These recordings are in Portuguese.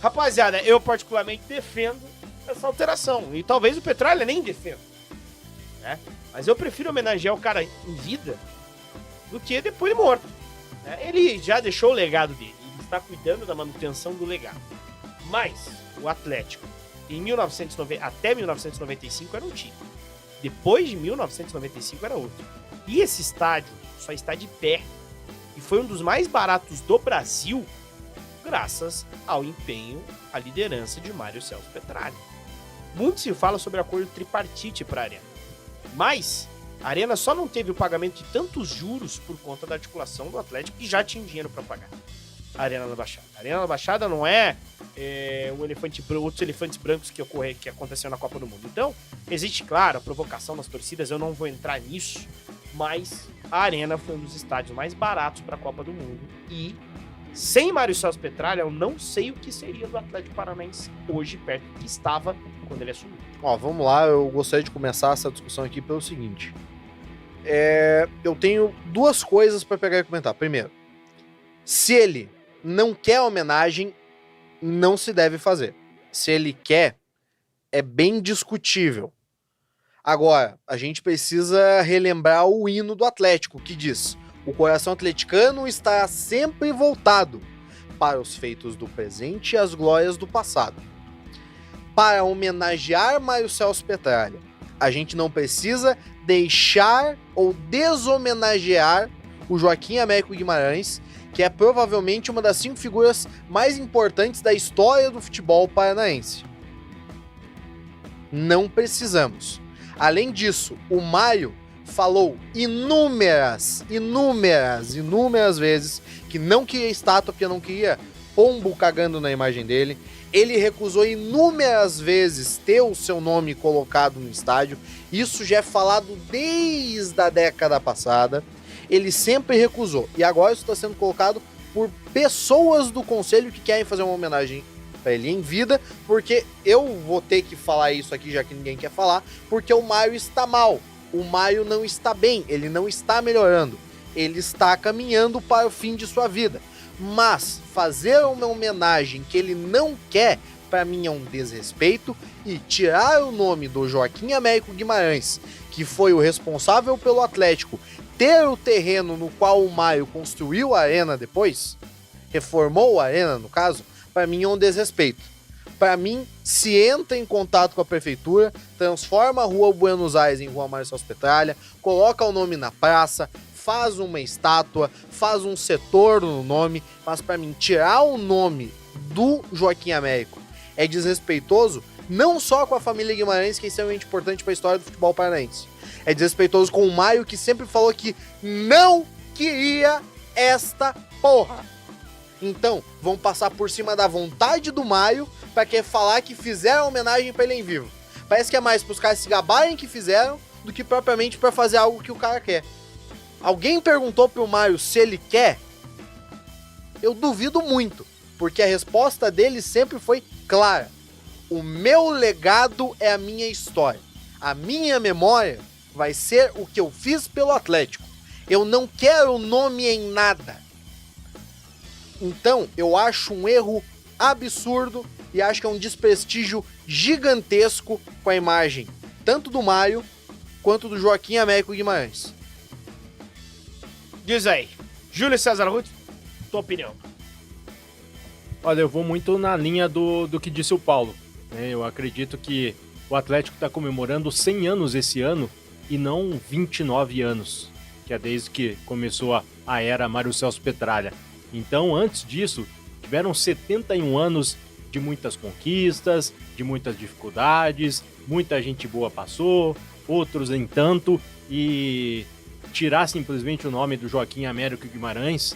Rapaziada, eu particularmente defendo essa alteração. E talvez o Petralha nem defenda. Né? Mas eu prefiro homenagear o cara em vida do que depois de morto. Né? Ele já deixou o legado dele. Ele está cuidando da manutenção do legado. Mas o Atlético, até 1995, era um time. Depois de 1995 era outro. E esse estádio só está de pé. E foi um dos mais baratos do Brasil, graças ao empenho, à liderança de Mário Celso Petralha. Muito se fala sobre acordo tripartite para a Arena. Mas a Arena só não teve o pagamento de tantos juros por conta da articulação do Atlético, que já tinha dinheiro para pagar. A Arena da Baixada. A Arena da Baixada não é outros elefantes brancos que aconteceu na Copa do Mundo. Então, existe, claro, a provocação das torcidas, eu não vou entrar nisso, mas a Arena foi um dos estádios mais baratos para a Copa do Mundo. E, sem Mário Celso Petralha, eu não sei o que seria do Atlético Paranaense hoje, perto do que estava quando ele assumiu. Ó, vamos lá, eu gostaria de começar essa discussão aqui pelo seguinte. Eu tenho duas coisas para pegar e comentar. Primeiro, se ele não quer homenagem, não se deve fazer. Se ele quer, é bem discutível. Agora, a gente precisa relembrar o hino do Atlético, que diz: o coração atleticano está sempre voltado para os feitos do presente e as glórias do passado. Para homenagear Mário Celso Petralha, a gente não precisa deixar ou deshomenagear o Joaquim Américo Guimarães, que é provavelmente uma das 5 figuras mais importantes da história do futebol paranaense. Não precisamos. Além disso, o Mário falou inúmeras vezes que não queria estátua, porque não queria pombo cagando na imagem dele. Ele recusou inúmeras vezes ter o seu nome colocado no estádio. Isso já é falado desde a década passada. Ele sempre recusou. E agora isso está sendo colocado por pessoas do conselho que querem fazer uma homenagem para ele em vida, porque eu vou ter que falar isso aqui, já que ninguém quer falar, porque o Mário está mal. O Mário não está bem, ele não está melhorando. Ele está caminhando para o fim de sua vida. Mas fazer uma homenagem que ele não quer, para mim é um desrespeito, e tirar o nome do Joaquim Américo Guimarães, que foi o responsável pelo Atlético ter o terreno no qual o Mário construiu a arena depois, reformou a arena no caso, para mim é um desrespeito. Para mim, se entra em contato com a prefeitura, transforma a Rua Buenos Aires em Rua Mário Celso Petralha, coloca o nome na praça, faz uma estátua, faz um setor no nome, mas para mim tirar o nome do Joaquim Américo é desrespeitoso não só com a família Guimarães, que é extremamente importante para a história do futebol paranaense. É desrespeitoso com o Mário, que sempre falou que não queria esta porra. Então, vão passar por cima da vontade do Mário para querer falar que fizeram homenagem para ele em vivo. Parece que é mais pros caras se gabarem que fizeram do que propriamente para fazer algo que o cara quer. Alguém perguntou pro Mário se ele quer? Eu duvido muito, porque a resposta dele sempre foi clara. O meu legado é a minha história. A minha memória vai ser o que eu fiz pelo Atlético. Eu não quero nome em nada. Então, eu acho um erro absurdo e acho que é um desprestígio gigantesco com a imagem tanto do Mário quanto do Joaquim Américo Guimarães. Diz aí, Júlio César Ruth, tua opinião. Olha, eu vou muito na linha do que disse o Paulo. Eu acredito que o Atlético está comemorando 100 anos esse ano e não 29 anos, que é desde que começou a era Mário Celso Petralha. Então, antes disso, tiveram 71 anos de muitas conquistas, de muitas dificuldades, muita gente boa passou, outros nem tanto, e tirar simplesmente o nome do Joaquim Américo Guimarães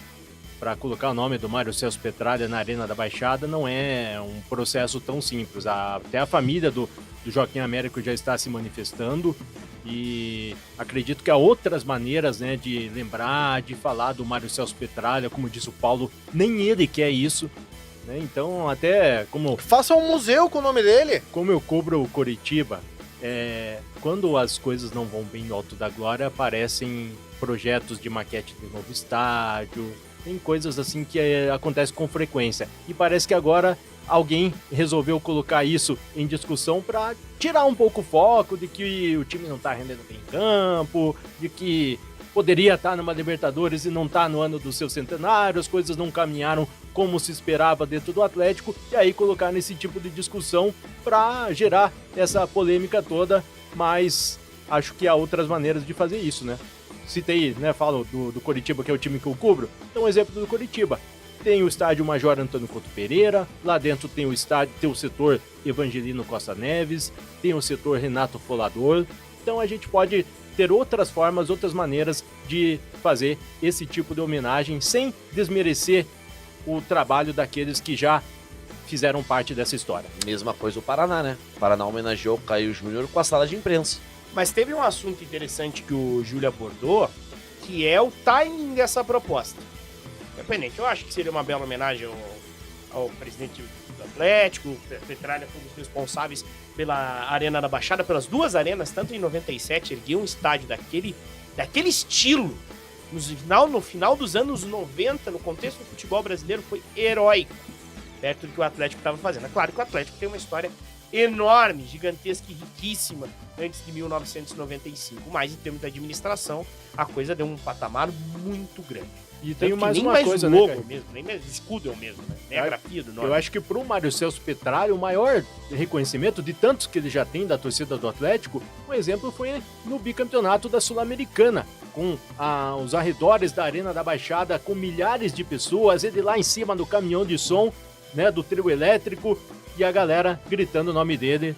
para colocar o nome do Mário Celso Petralha na Arena da Baixada não é um processo tão simples. Até a família do Joaquim Américo já está se manifestando e acredito que há outras maneiras, né, de lembrar, de falar do Mário Celso Petralha, como disse o Paulo, nem ele quer isso, né? Então até como... Faça um museu com o nome dele! Como eu cobro o Coritiba, quando as coisas não vão bem no Alto da Glória, aparecem projetos de maquete de novo estádio, tem coisas assim que acontecem com frequência. E parece que agora alguém resolveu colocar isso em discussão para tirar um pouco o foco de que o time não tá rendendo bem em campo, de que poderia estar numa Libertadores e não tá no ano do seu centenário, as coisas não caminharam como se esperava dentro do Atlético, e aí colocar nesse tipo de discussão para gerar essa polêmica toda, mas acho que há outras maneiras de fazer isso, né? Citei, né, falo do Coritiba, que é o time que eu cubro, então um exemplo do Coritiba. Tem o estádio Major Antônio Couto Pereira, lá dentro tem o estádio, tem o setor Evangelino Costa Neves, tem o setor Renato Folador, então a gente pode ter outras formas, outras maneiras de fazer esse tipo de homenagem sem desmerecer o trabalho daqueles que já fizeram parte dessa história. Mesma coisa o Paraná, né? O Paraná homenageou o Caio Júnior com a sala de imprensa. Mas teve um assunto interessante que o Júlio abordou, que é o timing dessa proposta. Independente, eu acho que seria uma bela homenagem ao presidente do Atlético, o Petralha foi um dos responsáveis pela Arena da Baixada, pelas duas arenas, tanto em 97, ergueu um estádio daquele estilo, no final dos anos 90, no contexto do futebol brasileiro, foi heróico, perto do que o Atlético estava fazendo. É claro que o Atlético tem uma história enorme, gigantesca e riquíssima antes de 1995, mas em termos da administração, a coisa deu um patamar muito grande. E tem Tanto mais nem uma mais coisa, o né, logo cara? mesmo, nem mais o escudo é o mesmo, né? Nem a grafia do nome. Eu acho que pro Mário Celso Petralha, o maior reconhecimento de tantos que ele já tem da torcida do Atlético, um exemplo foi no bicampeonato da Sul-Americana, com os arredores da Arena da Baixada, com milhares de pessoas, ele lá em cima do caminhão de som, né, do trio elétrico, e a galera gritando o nome dele.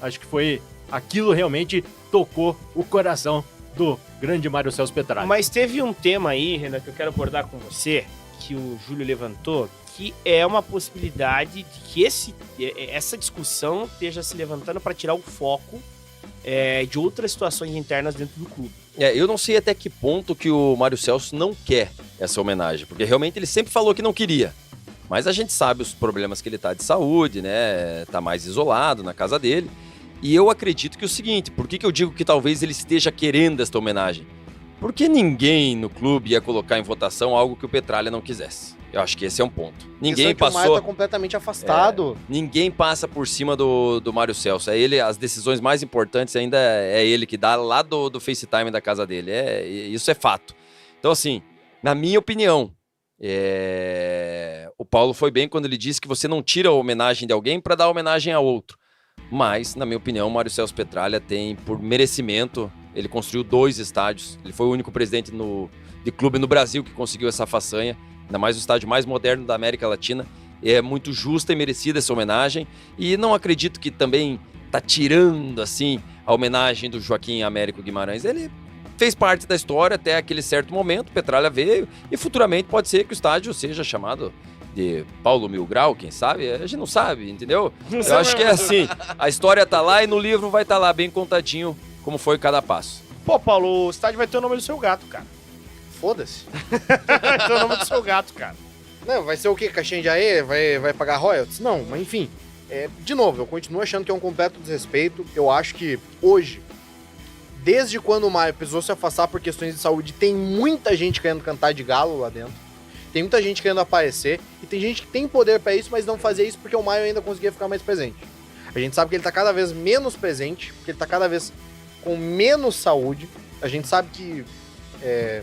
Acho que foi aquilo realmente tocou o coração do grande Mário Celso Petralha. Mas teve um tema aí, Renan, que eu quero abordar com você, que o Júlio levantou, que é uma possibilidade de que essa discussão esteja se levantando para tirar o foco de outras situações internas dentro do clube. Eu não sei até que ponto que o Mário Celso não quer essa homenagem, porque realmente ele sempre falou que não queria. Mas a gente sabe os problemas que ele tá de saúde, né? Tá mais isolado na casa dele. E eu acredito que é o seguinte, por que eu digo que talvez ele esteja querendo esta homenagem? Porque ninguém no clube ia colocar em votação algo que o Petralha não quisesse. Eu acho que esse é um ponto. Ninguém O Mário passou. tá completamente afastado. Ninguém passa por cima do Mário Celso. É ele, as decisões mais importantes ainda é ele que dá lá do FaceTime da casa dele. Isso é fato. Então, assim, na minha opinião, o Paulo foi bem quando ele disse que você não tira a homenagem de alguém para dar homenagem a outro. Mas, na minha opinião, o Mário Celso Petralha tem, por merecimento, ele construiu 2 estádios. Ele foi o único presidente de clube no Brasil que conseguiu essa façanha. Ainda mais o estádio mais moderno da América Latina. É muito justa e merecida essa homenagem. E não acredito que também tá tirando, assim, a homenagem do Joaquim Américo Guimarães. Ele fez parte da história até aquele certo momento. Petralha veio e futuramente pode ser que o estádio seja chamado de Paulo Mil Grau, quem sabe? A gente não sabe, entendeu? Eu acho que é assim, a história tá lá e no livro vai estar lá bem contadinho como foi cada passo. Pô, Paulo, o estádio vai ter o nome do seu gato, cara. Foda-se. Vai ter o nome do seu gato, cara. Não, vai ser o quê? Caixinha de areia? Vai pagar royalties? Não, mas enfim. De novo, eu continuo achando que é um completo desrespeito. Eu acho que hoje, desde quando o Mário precisou se afastar por questões de saúde, tem muita gente querendo cantar de galo lá dentro. Tem muita gente querendo aparecer. E tem gente que tem poder pra isso, mas não fazia isso porque o Mário ainda conseguia ficar mais presente. A gente sabe que ele tá cada vez menos presente, porque ele tá cada vez com menos saúde. A gente sabe que é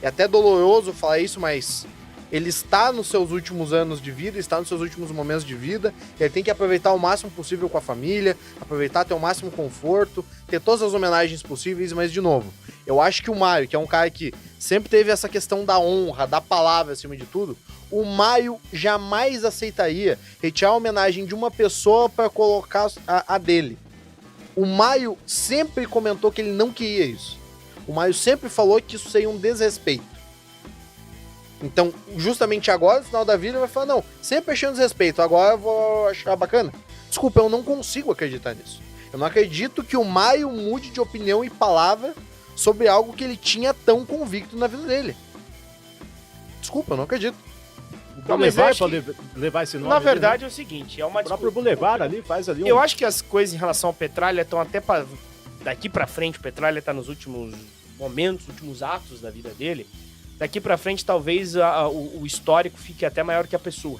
até doloroso falar isso, mas ele está nos seus últimos anos de vida, está nos seus últimos momentos de vida, ele tem que aproveitar o máximo possível com a família, aproveitar, ter o máximo conforto, ter todas as homenagens possíveis, mas de novo, eu acho que o Mário, que é um cara que sempre teve essa questão da honra, da palavra acima de tudo, o Mário jamais aceitaria retirar a homenagem de uma pessoa para colocar a dele. O Mário sempre comentou que ele não queria isso. O Mário sempre falou que isso seria um desrespeito. Então, justamente agora, no final da vida, ele vai falar, não, sempre achei um desrespeito, agora eu vou achar bacana. Desculpa, eu não consigo acreditar nisso. Eu não acredito que o Mário mude de opinião e palavra sobre algo que ele tinha tão convicto na vida dele. Desculpa, eu não acredito. O Não, mas Boulevard eu pode acho levar esse nome. Na ali, verdade né? é o seguinte, é uma O próprio Boulevard ali faz ali Eu acho que as coisas em relação ao Petralha estão até daqui pra frente, o Petralha tá nos últimos momentos, últimos atos da vida dele. Daqui pra frente, talvez o histórico fique até maior que a pessoa,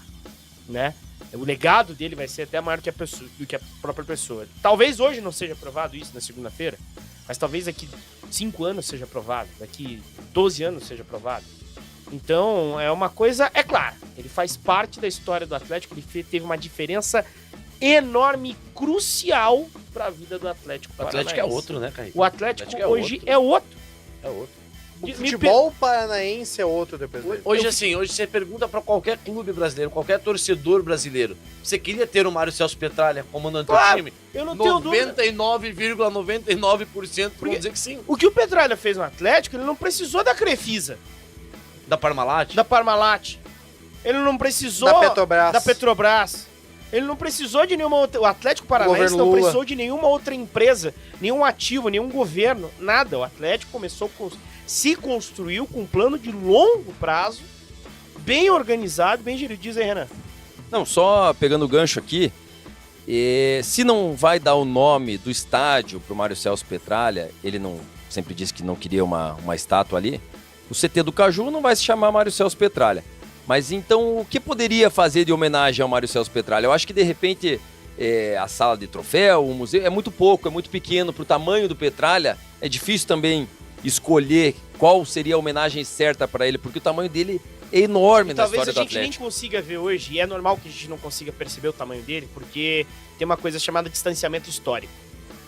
né? O legado dele vai ser até maior do que a própria pessoa. Talvez hoje não seja aprovado isso na segunda-feira, mas talvez daqui 5 anos seja aprovado, daqui 12 anos seja aprovado. Então, é uma coisa, é claro, ele faz parte da história do Atlético, ele teve uma diferença enorme, crucial para a vida do Atlético O Atlético é outro, né, Caí? O Atlético é hoje outro. é outro. É outro. O futebol paranaense é outro depois dele. Hoje, assim, hoje você pergunta pra qualquer clube brasileiro, qualquer torcedor brasileiro, você queria ter o Mário Celso Petralha comandando Claro, o time? eu não tenho dúvida. 99,99% vão dizer que sim. O que o Petralha fez no Atlético, ele não precisou da Crefisa, Da Parmalat? da Parmalat. Ele não precisou Da Petrobras. da Petrobras. Ele não precisou de nenhuma outra... O Atlético Paranaense Governo não Lula. precisou de nenhuma outra empresa, nenhum ativo, nenhum governo, nada. O Atlético se construiu com um plano de longo prazo, bem organizado, bem gerido. Diz aí, Renan. Não, só pegando o gancho aqui, se não vai dar o nome do estádio pro Mário Celso Petralha, ele não sempre disse que não queria uma estátua ali, o CT do Caju não vai se chamar Mário Celso Petralha. Mas então, o que poderia fazer de homenagem ao Mário Celso Petralha? Eu acho que, de repente, a sala de troféu, o museu, é muito pouco, é muito pequeno. Pro tamanho do Petralha, é difícil também escolher qual seria a homenagem certa para ele, porque o tamanho dele é enorme na Talvez história a do gente nem Atlético. consiga ver hoje, e é normal que a gente não consiga perceber o tamanho dele, porque tem uma coisa chamada distanciamento histórico.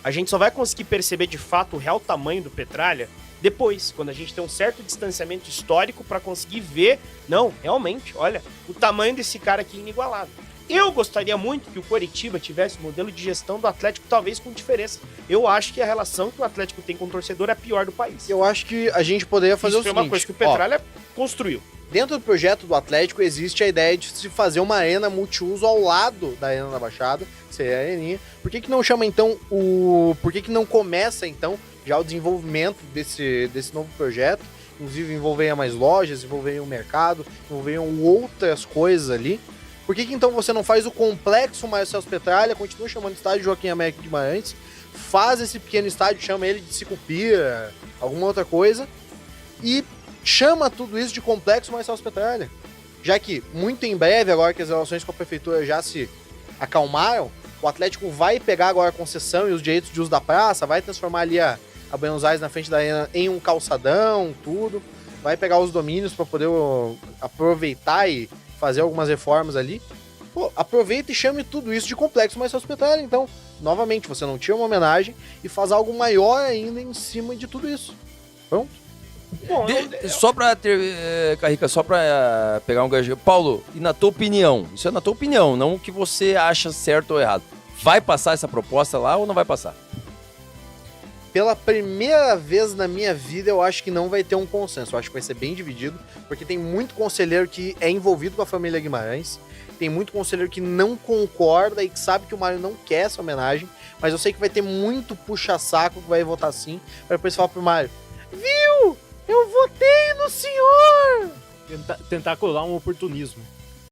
A gente só vai conseguir perceber de fato o real tamanho do Petralha depois, quando a gente tem um certo distanciamento histórico para conseguir ver, não, realmente, olha, o tamanho desse cara aqui é inigualável. Eu gostaria muito que o Coritiba tivesse um modelo de gestão do Atlético, talvez com diferença. Eu acho que a relação que o Atlético tem com o torcedor é a pior do país. Eu acho que a gente poderia fazer Isso o foi seguinte. uma coisa que o ó, Petralha construiu. dentro do projeto do Atlético existe a ideia de se fazer uma arena multiuso ao lado da Arena da Baixada, que seria a areninha. Por que não chama então Por que não começa então já o desenvolvimento desse novo projeto? Inclusive envolveria mais lojas, envolveria o mercado, envolveriam outras coisas ali. Por que então você não faz o complexo Mário Celso Petralha, continua chamando de estádio Joaquim Américo Guimarães, faz esse pequeno estádio, chama ele de Sicupira, alguma outra coisa, e chama tudo isso de complexo Mário Celso Petralha. Já que, muito em breve, agora que as relações com a prefeitura já se acalmaram, o Atlético vai pegar agora a concessão e os direitos de uso da praça, vai transformar ali a Buenos Aires na frente da arena em um calçadão, tudo, vai pegar os domínios para poder aproveitar e fazer algumas reformas ali. Pô, aproveita e chame tudo isso de complexo Mário Celso Petralha. Então, novamente, você não tira uma homenagem e faz algo maior ainda em cima de tudo isso. Pronto. Bom, Só pra ter, Carrica, só pra pegar um gancho. Paulo, e na tua opinião, isso é na tua opinião, não o que você acha certo ou errado. Vai passar essa proposta lá ou não vai passar? Pela primeira vez na minha vida, eu acho que não vai ter um consenso. Eu acho que vai ser bem dividido, porque tem muito conselheiro que é envolvido com a família Guimarães, tem muito conselheiro que não concorda e que sabe que o Mário não quer essa homenagem, mas eu sei que vai ter muito puxa-saco que vai votar sim, para depois falar pro Mário: viu? Eu votei no senhor! Tentar colar um oportunismo.